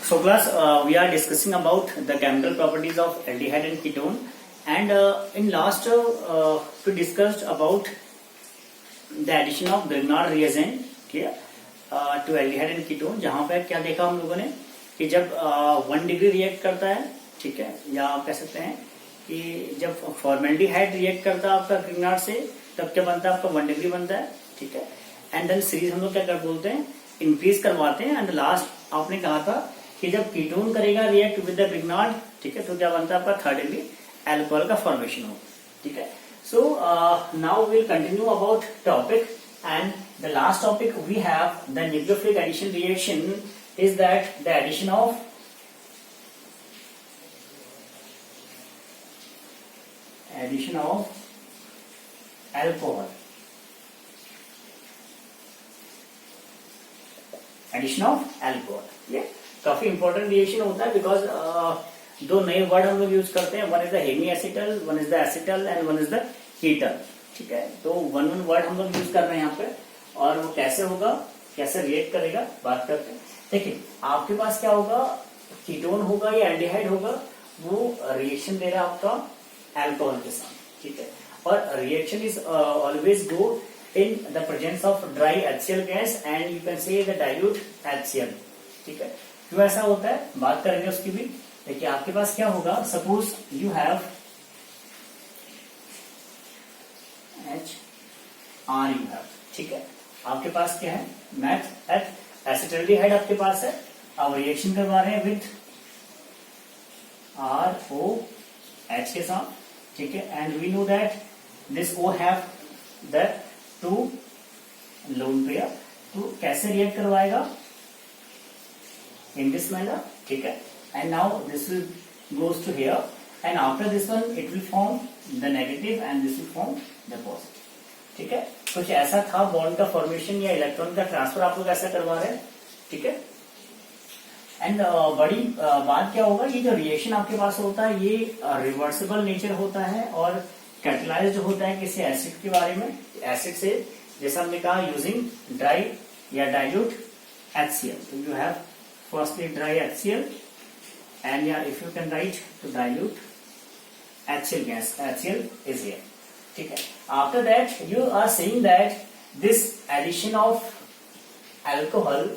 So class, we are discussing about the chemical properties of aldehyde and ketone, and in last we discussed about the addition of Grignard reagent to aldehyde and ketone. जहाँ पे क्या देखा हम लोगों ने कि जब 1 degree react करता है, ठीक है, या आप कह सकते हैं कि जब फॉर्मेल्डिहाइड रिएक्ट करता है आपका ग्रिग्नार्ड से, तब क्या बनता है, आपका 1 डिग्री बनता है, ठीक है। एंड देन सीरीज हम लोग क्या कर बोलते हैं, इंक्रीज करवाते हैं। एंड लास्ट आपने कहा था कि जब कीटोन करेगा रिएक्ट विद द ग्रिग्नार्ड, ठीक है, तो क्या बनता है आपका 3rd डिग्री अल्कोहल का फॉर्मेशन होगा, ठीक है। So now we will continue about topic, and the last topic we have the nucleophilic addition reaction is that the addition of alcohol, addition of alcohol. ये काफी इंपॉर्टेंट रिएक्शन होता है because दो नए वर्ड हम लोग यूज करते हैं, one is the hemiacetal, one is the acetal and one is the ketal, ठीक है। तो वन वर्ड हम लोग यूज कर रहे हैं यहाँ पे, और वो कैसे होगा, कैसे रिएक्ट करेगा, बात करते हैं। देखिए आपके पास क्या होगा, कीटोन होगा या एल्डिहाइड होगा, वो रिएक्शन दे रहा है आपका अल्कोहल के साथ, ठीक है। और reaction is always go in the presence of dry HCl gas and you can say the dilute HCl, ठीक है। क्यों ऐसा होता है, बात करेंगे उसकी भी। देखिए आपके पास क्या होगा, suppose you have HR you have, ठीक है। आपके पास क्या है, मैथ एट एसिटल्डिहाइड आपके पास है, अब रिएक्शन करवा रहे हैं विथ ROH के साथ, ठीक है। And we know that this O have the two lone pair, तो कैसे रिएक्ट करवाएगा, इन दिस मैनर, ठीक है। And now this will goes to here and after this one it will form the negative and this will form the positive, ठीक है। कुछ ऐसा था बॉन्ड का फॉर्मेशन या इलेक्ट्रॉन का ट्रांसफर आप लोग ऐसा करवा रहे हैं, ठीक है। एंड बड़ी बात क्या होगा, ये जो रिएक्शन आपके पास होता है ये रिवर्सिबल नेचर होता है और कैटलाइज्ड होता है किसी एसिड के बारे में, एसिड से, जैसा हमने कहा यूजिंग ड्राई या डाइल्यूट HCl। तो you have firstly dry HCl and या if you can write to dilute HCl gas, HCl is here, ठीक है। After that you are saying that this addition of alcohol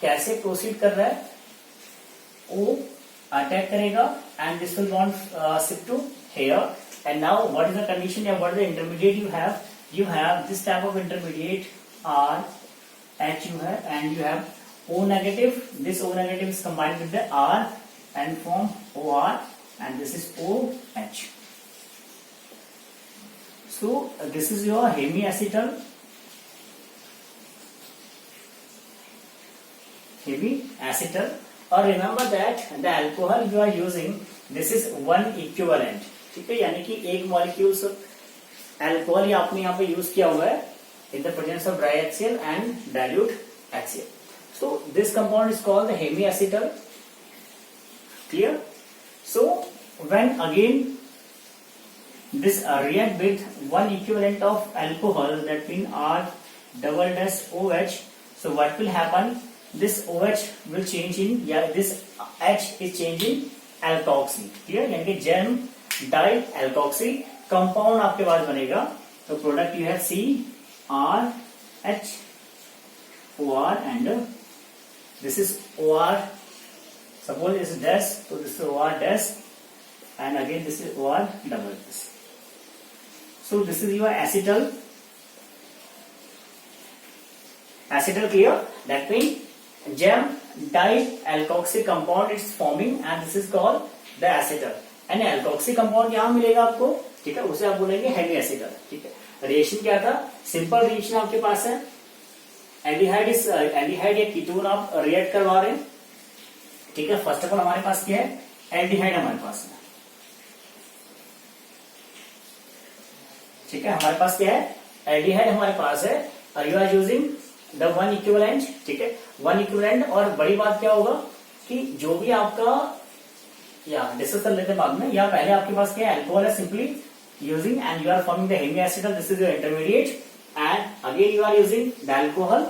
कैसे proceed कर रहा है, O attack करेगा and this will want shift to here, and now what is the condition and what is the intermediate you have this type of intermediate RH you have, and you have O negative, this O negative is combined with the R and form OR, and this is OH. So this is your hemiacetal, और remember that the alcohol you are using, this is one equivalent, ठीक है, यानी कि एक molecules alcohol आपने यहाँ पे use किया हुआ है in the presence of dry HCl and dilute HCl. So this compound is called the hemiacetal, clear? So when again this react with one equivalent of alcohol, that means R double dash OH, so what will happen, this OH will change in, या this H is changing alkoxy, clear, यानी कि GeM die alkoxy compound आपके पास बनेगा। तो product you have CrHOR and this is OR, suppose is dash, तो this is OR dash and again this is OR double dash. So this is your acetal, clear, that means gem dialkoxy compound is forming and this is called the acetal, and alkoxy compound यहाँ मिलेगा आपको, ठीक है, उसे आप बोलेंगे Hemy acetal, ठीक है। रिएक्शन क्या था, सिंपल रिएक्शन आपके पास है, एल्डिहाइड या कीटोन आप रिएक्ट करवा रहे हैं, ठीक है। फर्स्ट ऑफ ऑल हमारे पास क्या है, एल्डिहाइड हमारे पास है, ठीक है, हमारे पास क्या है, एल्डिहाइड हमारे पास है, और you are using the one equivalent, ठीक है, वन इक्विवेलेंट। और बड़ी बात क्या होगा कि जो भी आपका, या डिस्कस कर लेते हैं बाद में, या पहले आपके पास क्या है, अल्कोहल है simply using and you are forming the hemiacetal, this is your intermediate, and again you are using the alcohol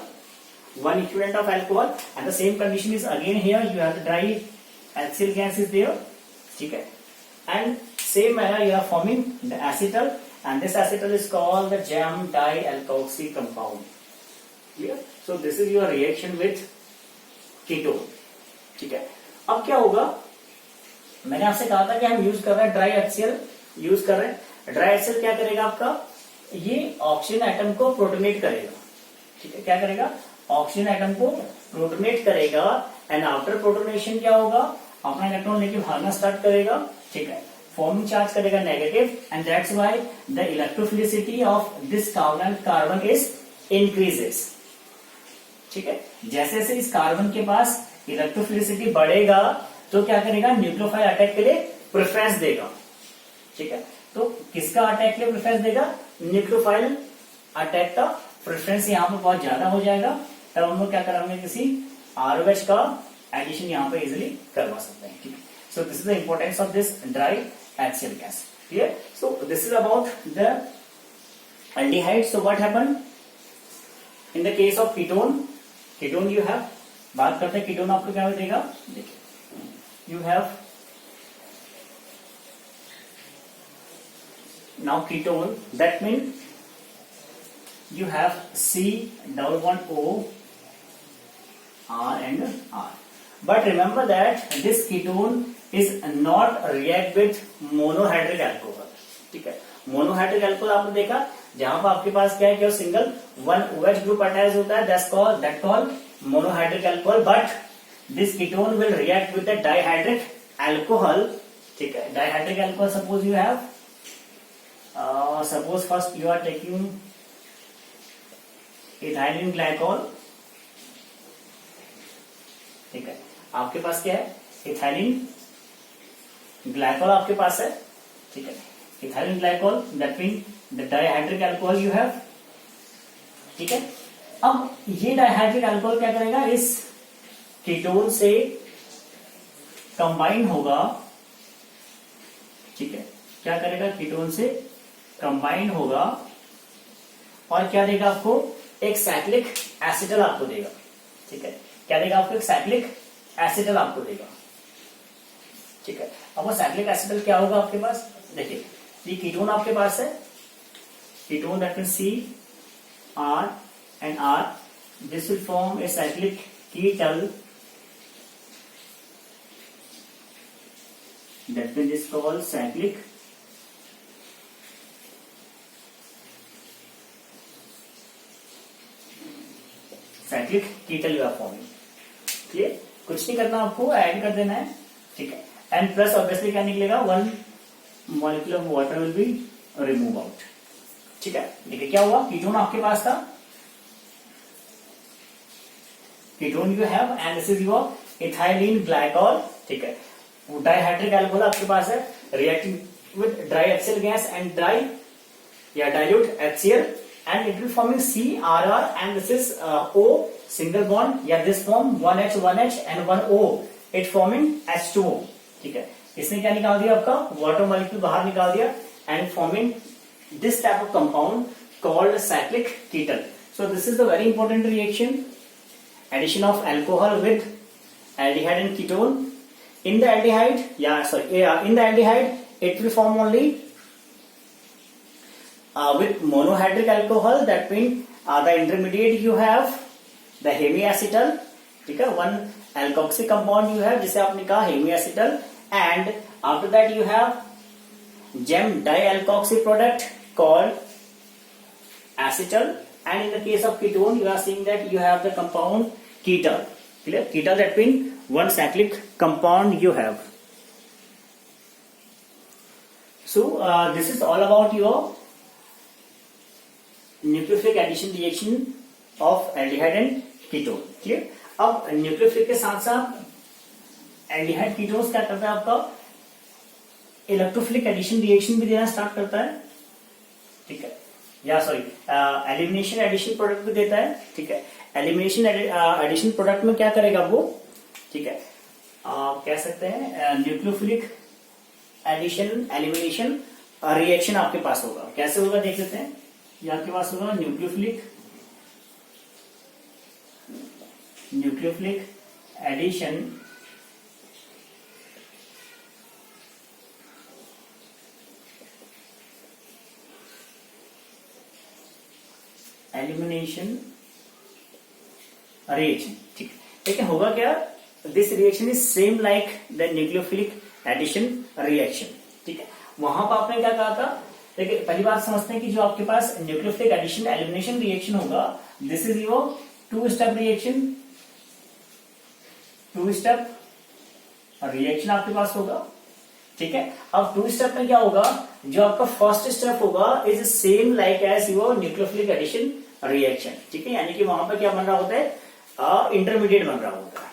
one equivalent of alcohol, and the same condition is again here. You have the dry HCl gas is there, ठीक है, and same manner you are forming the acetal, and this acetal is called the gem dialkoxy compound. Clear? So this is your reaction with ketone, ठीक है. अब क्या होगा, मैंने आपसे कहा था कि हम यूज कर रहे हैं ड्राई HCl यूज कर रहे हैं. ड्राई HCl क्या करेगा आपका, ये ऑक्सीजन एटम को प्रोटोनेट करेगा, ठीक है. क्या करेगा, ऑक्सीजन एटम को प्रोटोनेट करेगा, एंड आफ्टर प्रोटोनेशन क्या होगा, अपना इलेक्ट्रॉन लेके भागना स्टार्ट करेगा, ठीक है. फॉर्मिंग चार्ज करेगा negative, and that's why the electrophilicity of this carbon is increases, ठीक है. जैसे जैसे इस कार्बन के पास इलेक्ट्रोफिलिसिटी बढ़ेगा तो क्या करेगा, न्यूक्लियोफाइल अटैक के लिए प्रेफरेंस देगा, ठीक है. तो किसका अटैक के लिए प्रेफरेंस देगा, न्यूक्लियोफाइल अटैक का प्रेफरेंस यहाँ पे बहुत ज्यादा हो जाएगा. तब हम लोग क्या कराएंगे, किसी ROH का एडिशन यहाँ पे इजिली करवा सकते हैं, ठीक है. सो this is the importance of this dry HCl gas. Clear? So this is about the aldehyde. So what happen in the case of ketone. Ketone you have, बात करते हैं कीटोन आपको क्या देगा. देखिए, you have now ketone, that means you have C double bond O, R and R. But remember that this ketone is not react with monohydric alcohol, ठीक है. Monohydric alcohol आपने देखा, जहां पर आपके पास क्या है, क्या single one OH group attach होता है, that called monohydric alcohol. But this ketone will react with the dihydric alcohol, ठीक है. Dihydric alcohol, suppose you have suppose first you are taking ethylene glycol, ठीक है. आपके पास क्या है, इथाइलिन ग्लाइकोल आपके पास है, ठीक है. Ethylene glycol, that mean the dihydric alcohol you have, ठीक है. अब ये डाइहाइड्रिक अल्कोहल क्या करेगा, इस कीटोन से कंबाइन होगा, ठीक है. क्या करेगा, कीटोन से कंबाइन होगा और क्या देगा आपको, एक साइक्लिक एसिटल आपको देगा, ठीक है. क्या देगा आपको, एक साइक्लिक एसिटल आपको देगा, ठीक है. अब वो साइक्लिक एसिटल क्या होगा आपके पास, देखिए, ये कीटोन आपके पास है, ketone that mean CR and R, this will form a cyclic ketal, that means is called cyclic ketal you are forming. Clear? कुछ नहीं करना, आपको ऐड कर देना है, ठीक है. एंड प्लस ऑब्वियसली क्या निकलेगा, one molecule of water will be remove out, ठीक है. देखिए क्या हुआ, कीटोन आपके पास था, ketone you have, and this is your ethylene glycol, ठीक है. डाइहाइड्रिक अल्कोहल आपके पास है, reacting with dry HCl gas and dry या dilute HCl, and it will forming CRR, and this is O single bond, या this form 1H and 1O, it forming H2O, ठीक है. इसने क्या निकाल दिया, आपका वाटर मॉलिक्यूल बाहर निकाल दिया, and forming this type of compound called cyclic ketal. So this is the very important reaction, addition of alcohol with aldehyde and ketone. In the aldehyde, in the aldehyde it will form only with monohydric alcohol, that means the intermediate you have the hemiacetal, ठीक है. One alkoxy compound you have, जिसे आपने कहा hemiacetal, and after that you have gem dialkoxy product called acetal, and in the case of ketone you are seeing that you have the compound ketal. Clear? Ketal, that means one cyclic compound you have. So this is all about your nucleophilic addition reaction of aldehyde and ketone. Clear? अब nucleophilic के साथ साथ aldehyde ketones क्या करता है, आपका electrophilic addition reaction भी देना स्टार्ट करता है, ठीक है. या सॉरी, एलिमिनेशन एडिशन प्रोडक्ट भी देता है, ठीक है. एलिमिनेशन एडिशन प्रोडक्ट में क्या करेगा वो, ठीक है, कह सकते हैं न्यूक्लियोफिलिक एडिशन एलिमिनेशन रिएक्शन आपके पास होगा. कैसे होगा देख लेते हैं. ये आपके पास होगा nucleophilic nucleophilic addition elimination reaction. ठीक है, लेकिन होगा क्या, this reaction is same like the nucleophilic addition reaction. ठीक है, वहां पर आपने क्या कहा था, देखिए पहली बात समझते हैं कि जो आपके पास न्यूक्लियोफिलिक एडिशन एलिमिनेशन रिएक्शन होगा, this is your two step reaction. Two step reaction आपके पास होगा। ठीक है, अब टू स्टेप में क्या होगा, जो आपका फर्स्ट स्टेप होगा is same like as your nucleophilic addition reaction. ठीक है, यानी कि वहां पर क्या बन रहा होता है, इंटरमीडिएट बन रहा होता है।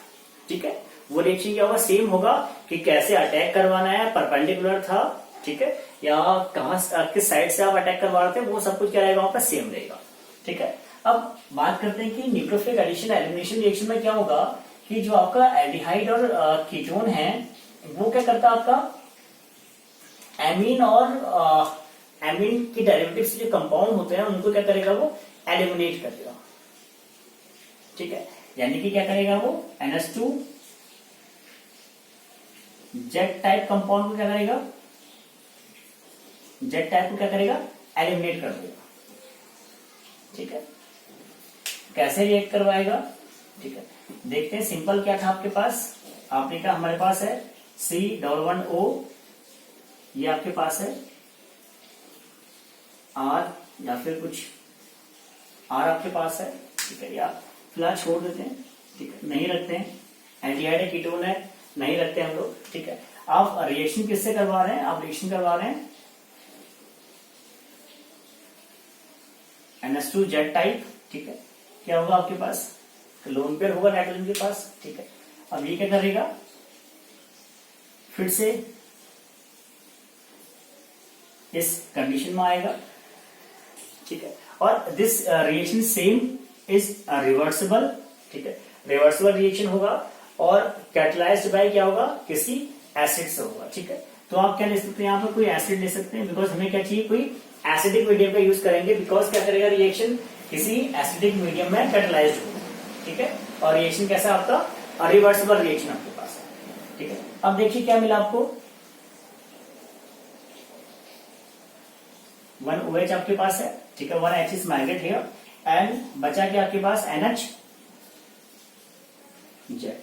ठीक है, वो रिएक्शन क्या होगा, सेम होगा कि कैसे अटैक करवाना है, परपेंडिकुलर था, ठीक है, या कहां किस साइड से आप अटैक करवा रहे थे, वो सब कुछ क्या रहेगा, वहां पर सेम रहेगा। ठीक है, अब बात करते हैं कि न्यूक्लियोफिलिक एडिशन एलिमिनेशन रिएक्शन में क्या होगा कि जो आपका एल्डिहाइड और कीटोन है वो क्या करता है, आपका एमीन और एमीन की डेरिवेटिव से जो कंपाउंड होते हैं उनको क्या करेगा, वो एलिमिनेट करेगा। ठीक है, यानी कि क्या करेगा, वो NH2 जेड टाइप कंपाउंड को क्या करेगा, जेड टाइप को क्या करेगा, एलिमिनेट कर देगा। ठीक है, कैसे रिएक्ट करवाएगा, ठीक है, देखते हैं। सिंपल क्या था आपके पास, आपने कहा हमारे पास है C11O, ये आपके पास है R या फिर कुछ R आपके पास है। ठीक है, या फिलहाल छोड़ देते हैं, ठीक है, नहीं रखते हैं, एल्डिहाइड है, कीटोन है, नहीं रखते हम लोग। ठीक है, आप रिएक्शन किससे करवा रहे हैं, आप रिएक्शन करवा रहे हैं NH2 जेड टाइप। ठीक है, क्या होगा आपके पास, लोन पेयर होगा नाइट्रोजन के पास। ठीक है, अब ये क्या करेगा, फिर से इस कंडीशन में आएगा। ठीक है, और this reaction same is reversible. ठीक है, रिवर्सिबल रिएक्शन होगा और कैटलाइज्ड बाय क्या होगा, किसी एसिड से होगा। ठीक है, तो आप क्या ले सकते हैं, यहाँ पर कोई एसिड ले सकते हैं, बिकॉज हमें क्या चाहिए, कोई एसिडिक मीडियम का यूज करेंगे, बिकॉज क्या करेगा, रिएक्शन किसी एसिडिक मीडियम में कैटलाइज्ड होगा। ठीक है, और रिएक्शन कैसा आपका, रिवर्सिबल रिएक्शन आपके पास है। ठीक है, अब देखिए क्या मिला आपको, 1OH आपके पास है। ठीक है, 1H is migrate here and बचा क्या आपके पास, NH जेड।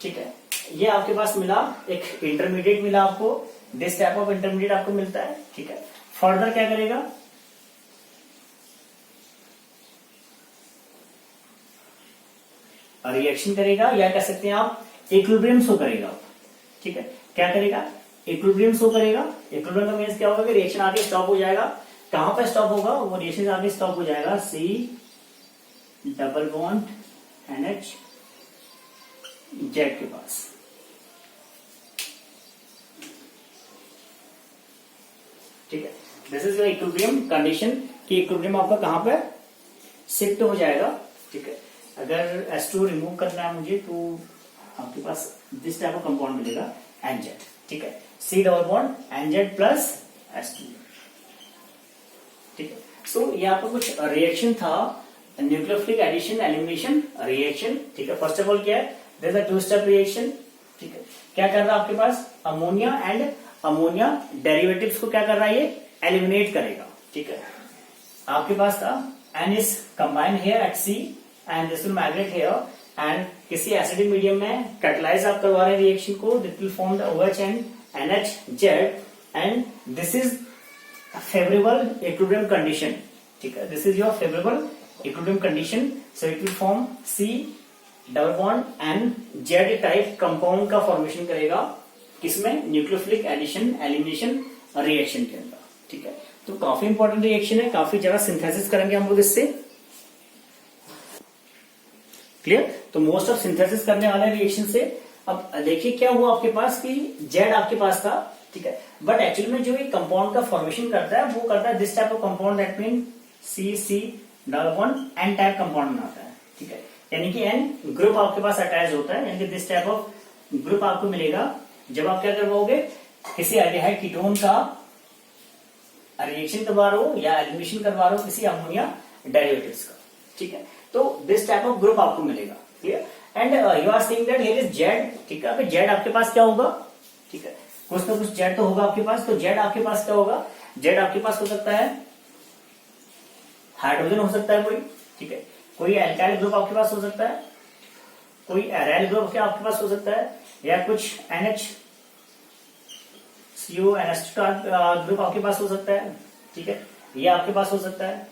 ठीक है, ये आपके पास मिला, एक इंटरमीडिएट मिला आपको, दिस टाइप ऑफ इंटरमीडिएट आपको मिलता है। ठीक है, फर्दर क्या करेगा, रिएक्शन करेगा, या कह सकते हैं आप इक्विलिब्रियम शो करेगा। ठीक है, क्या करेगा, इक्विलिब्रियम शो करेगा। इक्विलिब्रियम का मीन्स क्या होगा कि रिएक्शन आगे स्टॉप हो जाएगा। कहां पर स्टॉप होगा, वो रिएक्शन आगे स्टॉप हो जाएगा C double bond NH Z के पास। ठीक है, this is your equilibrium condition कि इक्विलिब्रियम आपका कहां पे शिफ्ट हो जाएगा। ठीक है, अगर H2 रिमूव करना है मुझे तो आपके पास दिस टाइप ऑफ कंपाउंड मिलेगा NZ। ठीक है, C double bond NZ plus H2। ठीक है, सो यहाँ पर कुछ रिएक्शन था, न्यूक्लियोफिलिक एडिशन एलिमिनेशन रिएक्शन। ठीक है, फर्स्ट ऑफ ऑल क्या है, there is a two step reaction. ठीक है, क्या कर रहा है आपके पास, अमोनिया एंड अमोनिया डेरिवेटिव्स को क्या कर रहा है, ये एलिमिनेट करेगा। ठीक है, आपके पास था N is combined here eight C and this will migrate here and किसी एसिडिक मीडियम में कैटलाइज आप करवा रहे हैं रिएक्शन को, this will form the OH and NH Z and this is favorable equilibrium condition. ठीक है, this is your favorable equilibrium condition, so it will form C double bond and Z type compound का formation करेगा, किसमें, nucleophilic addition elimination reaction के अंदर। ठीक है, तो काफी इंपॉर्टेंट रिएक्शन है, काफी ज्यादा सिंथेसिस करेंगे हम लोग इससे। क्लियर, तो मोस्ट ऑफ सिंथेसिस करने वाले रिएक्शन से। अब देखिए क्या हुआ आपके पास कि Z आपके पास था। ठीक है, बट एक्चुअली में जो ये कंपाउंड का फॉर्मेशन करता है वो करता है this type of compound, that mean C double bond N type compound बनाता है। ठीक है, यानी कि N ग्रुप आपके पास अटैच होता है, यानी कि दिस टाइप ऑफ ग्रुप आपको मिलेगा जब आप क्या करवाओगे, किसी एल्डिहाइड कीटोन का रिएक्शन करवा रहे हो या एलिमिनेशन करवा रहे हो किसी अमोनिया डेरिवेटिव्स का, ठीक है। तो दिस टाइप ऑफ ग्रुप आपको मिलेगा, clear. And you are seeing that here is Z, ठीक है। अभी जेड आपके पास क्या होगा, ठीक है, कुछ ना कुछ जेड तो होगा आपके पास। तो जेड आपके पास क्या होगा, जेड आपके पास हो सकता है हाइड्रोजन हो सकता है कोई, ठीक है, कोई एल्काइल ग्रुप आपके पास हो सकता है, कोई एराइल ग्रुप क्या आपके पास हो सकता है, या कुछ NH ग्रुप आपके पास हो सकता है, ठीक है, ये आपके पास हो सकता है,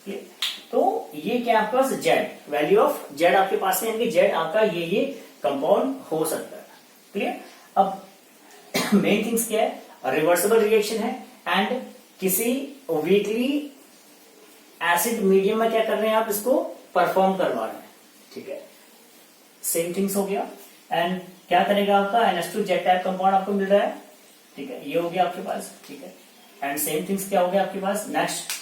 ठीक। तो ये क्या आपके पास जेड, वैल्यू ऑफ जेड आपके पास है, यानी जेड आपका ये कंपाउंड हो सकता है, क्लियर। अब मेन थिंग्स क्या है, रिवर्सिबल रिएक्शन है एंड किसी वीकली एसिड मीडियम में क्या कर रहे हैं आप, इसको परफॉर्म करवा रहे हैं, ठीक है। सेम थिंग्स हो गया। एंड क्या करेगा आपका NH2 जेड टाइप कंपाउंड आपको मिल रहा है, ठीक है, ये हो गया आपके पास, ठीक है। एंड सेम थिंग्स क्या हो गया आपके पास नेक्स्ट,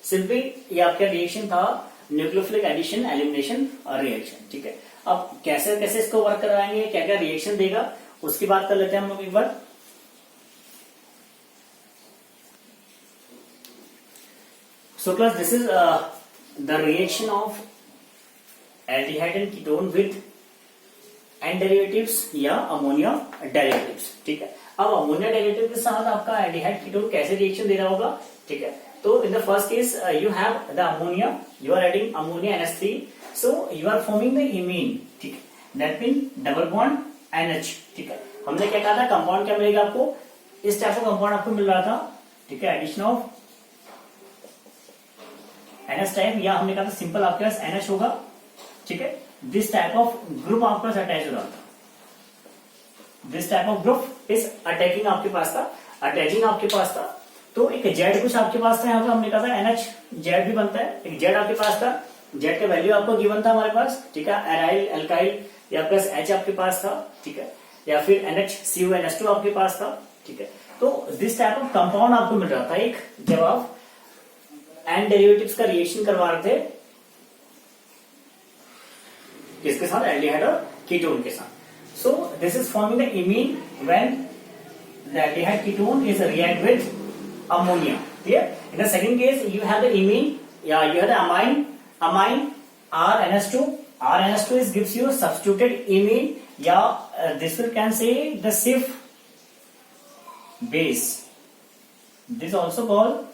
सिंपली ये आपका रिएक्शन था न्यूक्लियोफिलिक एडिशन एलिमिनेशन और रिएक्शन, ठीक है। अब कैसे कैसे इसको वर्क करवाएंगे, क्या क्या रिएक्शन देगा, उसकी बात कर लेते हैं हम लोग एक बार। So class, this is the reaction of aldehyde and ketone with N derivatives या अमोनिया डेरिवेटिव्स, ठीक है। अब अमोनिया डेरिवेटिव के साथ आपका एल्डिहाइड कीटोन कैसे रिएक्शन दे रहा होगा, ठीक है। तो in the first case you have the ammonia, you are adding ammonia NH3, so you are forming the imine, ठीक है, that mean double bond NH, ठीक है। हमने क्या कहा था, कंपाउंड क्या मिलेगा आपको, इस टाइप का कंपाउंड आपको मिल रहा था, ठीक है, एडिशन ऑफ NH टाइप, या हमने कहा था सिंपल आपके पास NH होगा, ठीक है। दिस टाइप ऑफ ग्रुप आपके पास अटैच हो रहा था, this type of group is attacking आपके पास था, अटैचिंग आपके पास था। तो एक जेड कुछ आपके पास था, यहाँ पे हमने कहा था NH जेड भी बनता है, एक जेड आपके पास था, जेड का वैल्यू आपको गिवन था हमारे पास, ठीक है, एराइल एल्काइल या प्लस H आपके पास था, ठीक है, या फिर NH2 आपके पास था, ठीक है। तो दिस टाइप ऑफ कंपाउंड आपको मिल रहा था एक, जब आप एंड डेरिवेटिव्स का रिएक्शन करवा रहे थे किसके साथ, एल्डिहाइड और कीटोन के साथ। सो this is forming the imine when the aldehyde ketone is react with ammonia, clear। in the second case you have the imine, yeah, you have the amine RNH2 is gives you substituted imine, yeah, this we can say the Sif base, this is also called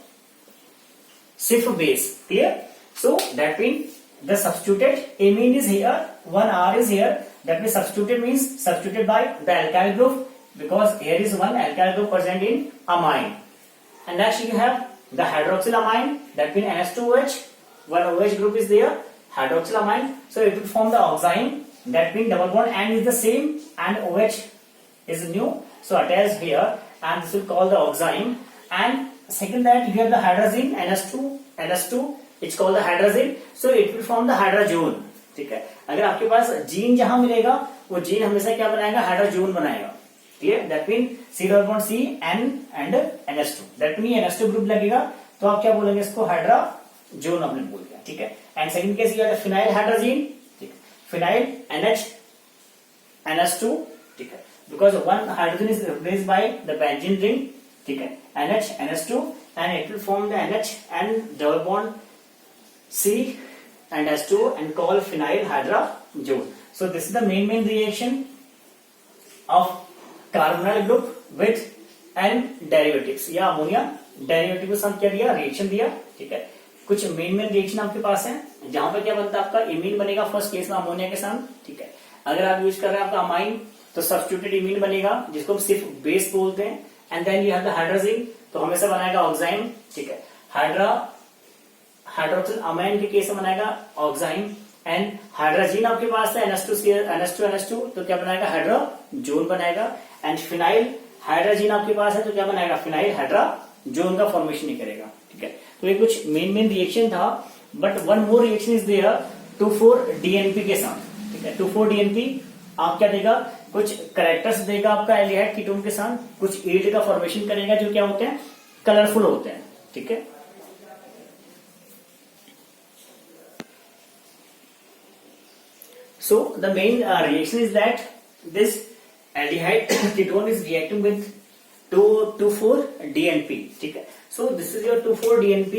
Sif base, clear। so that means the substituted imine is here, one R is here, that means substituted means substituted by the alkyl group, because here is one alkyl group present in amine. And next you have the hydroxylamine, that means NH2OH, one OH group is there, hydroxylamine, so it will form the oxime, that means double bond N is the same and OH is new, so attached here, and this will call the oxime. And second that you have the hydrazine NH2, it's called the hydrazine, so it will form the hydrazone, ठीक है। अगर आपके पास gene जहां मिलेगा वो gene हमेशा क्या बनाएगा, हाइड्रोजोन बनाएगा, clear. That mean C double bond C N and NH2, that mean NH2 group लगेगा, तो आप क्या बोलेंगे इसको, हाइड्रोजोन आपने बोल दिया, ठीक है। एंड सेकंड केस ये फिनाइल हाइड्रोजीन, ठीक है, फिनाइल NH2, ठीक है, because one hydrogen is replaced by the benzene ring, ठीक है, NH2, and it will form the NH and double bond C and H2 and call phenyl hydrazone. So this is the main reaction of carbonyl group with an derivatives या ammonia derivative के साथ क्या दिया, reaction दिया, ठीक है। कुछ main reaction आपके पास है, जहां पर क्या बनता है आपका इमीन बनेगा फर्स्ट केस में अमोनिया के साथ, ठीक है। अगर आप यूज कर रहे हैं आपका अमाइन, तो सब्स्टिट्यूटेड इमीन बनेगा जिसको हम सिर्फ बेस बोलते हैं। And then you have the hydrogen, तो हमेशा बनाएगा ऑक्साइम, ठीक है। हाइड्रोक्सिल अमाइन के केस में बनाएगा ऑक्साइम। एंड हाइड्रोजीन आपके पास है NH2, तो क्या बनाएगा, हाइड्रोजोन बनाएगा। एंड फिनाइल हाइड्रोजीन आपके पास है, तो क्या बनाएगा, फिनाइल हाइड्रोजोन का फॉर्मेशन नहीं करेगा, ठीक है। तो ये कुछ मेन रिएक्शन था, but one more reaction is there 2,4-DNP के साथ, ठीक है। 2,4-DNP आप क्या देगा, कुछ कैरेक्टर्स देगा आपका एल्डिहाइड कीटोन के साथ, कुछ ईल्ड का फॉर्मेशन करेगा जो क्या होते हैं, कलरफुल होते हैं, ठीक है। So the main reaction is that this aldehyde ketone is reacting with 2,4-DNP. ठीक है, so this is your 2,4-DNP.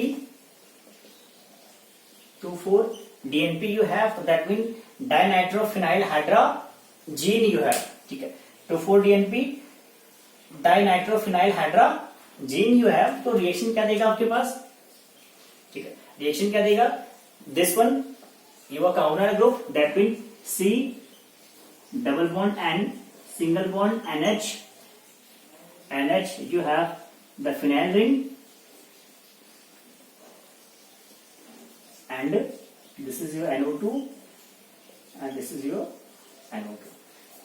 2,4-DNP you have, that means dinitrophenyl hydrazine you have. ठीक है, 2,4-DNP dinitrophenyl hydrazine you have. तो reaction क्या देगा आपके पास? ठीक है, रिएक्शन क्या देगा? This one your counter group, that means C double bond N single bond NH you have the phenyl ring, and this is your NO2 and this is your NO2.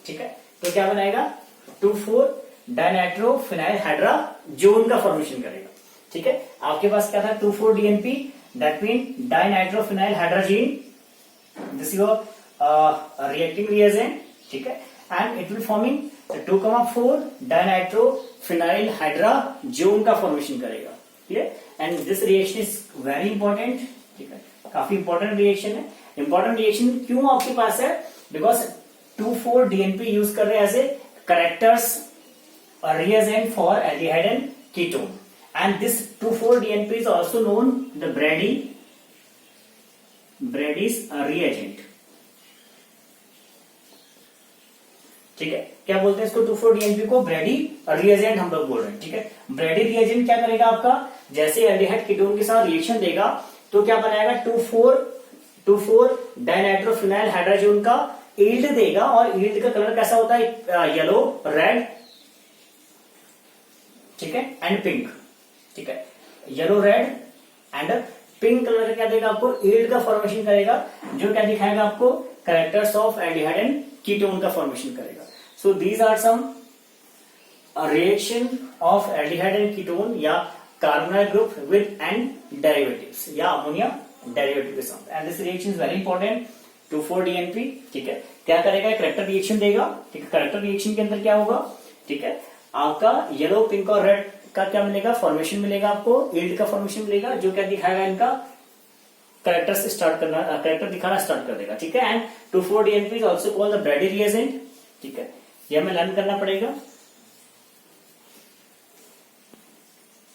ठीक है, तो क्या बनाएगा? 2,4-डाइनाइट्रोफिनाइल हाइड्राजोन का formation करेगा. ठीक है, आपके पास क्या था? 2,4-DNP, that means dinitrophenyl hydrazine. This is your reacting reagent. ठीक है, and it will forming 2,4-डाइनाइट्रोफिनाइल हाइड्राजोन का फॉर्मेशन करेगा. ठीक है, and this reaction is very important. ठीक है, काफी इंपॉर्टेंट रिएक्शन है. इंपॉर्टेंट रिएक्शन क्यों आपके पास है? बिकॉज 2,4-DNP यूज कर रहे हैं as a characters reagent for aldehyde and ketone, and this 2,4-DNP is also known the Brady's reagent. ठीक है, क्या बोलते हैं इसको? 2,4-DNP को ब्रेडी रिएजेंट हम लोग बोल रहे हैं. ठीक है, ब्रेडी रिएजेंट क्या करेगा आपका? जैसे एल्डिहाइड कीटोन के साथ रिएक्शन देगा तो क्या बनाएगा? 2,4-डाइनाइट्रोफिनाइल हाइड्राजोन का यील्ड देगा, और यील्ड का कलर कैसा होता है? येलो, रेड, ठीक है, एंड पिंक. ठीक है, yellow, red and pink colour क्या देगा आपको? यील्ड का फॉर्मेशन करेगा, जो क्या दिखाएगा आपको? Characters of aldehyde and ketone का फॉर्मेशन करेगा. So these are some reaction of aldehyde and ketone या carbonyl group with and derivatives या अमोनिया डेरिवेटिव के साथ. And this reaction is very important. 2,4-DNP. ठीक है, क्या करेगा? करेक्टर रिएक्शन देगा. ठीक है, करेक्टर रिएक्शन के अंदर क्या होगा? ठीक है, आपका येलो, पिंक और रेड का क्या मिलेगा? फॉर्मेशन मिलेगा आपको, यील्ड का फॉर्मेशन मिलेगा, जो क्या दिखाएगा? इनका करेक्टर से स्टार्ट करना, करेक्टर दिखाना स्टार्ट कर देगा. ठीक है, and 2,4-DNP is also called the ब्रेडी reagent. ठीक है, ये हमें लर्न करना पड़ेगा.